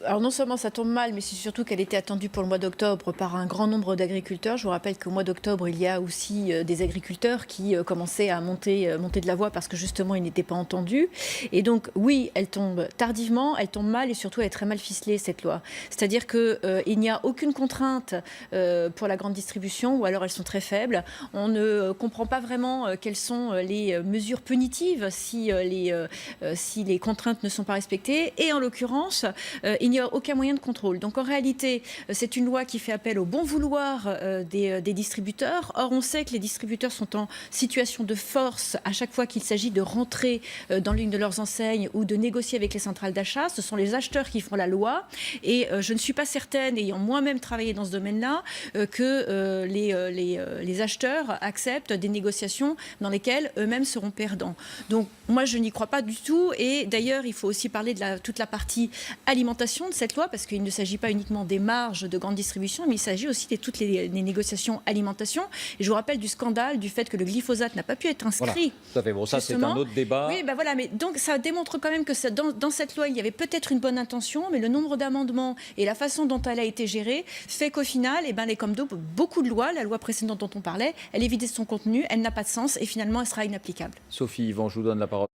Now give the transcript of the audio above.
Alors non seulement ça tombe mal, mais c'est surtout qu'elle était attendue pour le mois d'octobre par un grand nombre d'agriculteurs. Je vous rappelle qu'au mois d'octobre, il y a aussi des agriculteurs qui commençaient à monter de la voix parce que justement, ils n'étaient pas entendus. Et donc, oui, elle tombe tardivement, elle tombe mal et surtout, elle est très mal ficelée, cette loi. C'est-à-dire qu'il n'y a aucune contrainte pour la grande distribution, ou alors elles sont très faibles. On ne comprend pas vraiment quelles sont les mesures punitives si les contraintes ne sont pas respectées. Et en l'occurrence, il n'y a aucun moyen de contrôle. Donc en réalité, c'est une loi qui fait appel au bon vouloir des distributeurs. Or, on sait que les distributeurs sont en situation de force à chaque fois qu'il s'agit de rentrer dans l'une de leurs enseignes ou de négocier avec les centrales d'achat. Ce sont les acheteurs qui font la loi. Et je ne suis pas certaine, ayant moi-même travaillé dans ce domaine-là, que les acheteurs acceptent des négociations dans lesquelles eux-mêmes seront perdants. Donc moi, je n'y crois pas du tout. Et d'ailleurs, il faut aussi parler de toute la partie alimentation de cette loi, parce qu'il ne s'agit pas uniquement des marges de grande distribution, mais il s'agit aussi de toutes les négociations alimentation. Et je vous rappelle du scandale du fait que le glyphosate n'a pas pu être inscrit. Voilà, tout à fait. Bon, ça, c'est un autre débat. Oui, ben voilà, mais donc ça démontre quand même que dans cette loi, il y avait peut-être une bonne intention, mais le nombre d'amendements et la façon dont elle a été gérée fait qu'au final, elle est comme beaucoup de lois, la loi précédente dont on parlait, elle est vidée de son contenu, elle n'a pas de sens et finalement, elle sera inapplicable. Sophie Yvan, je vous donne la parole.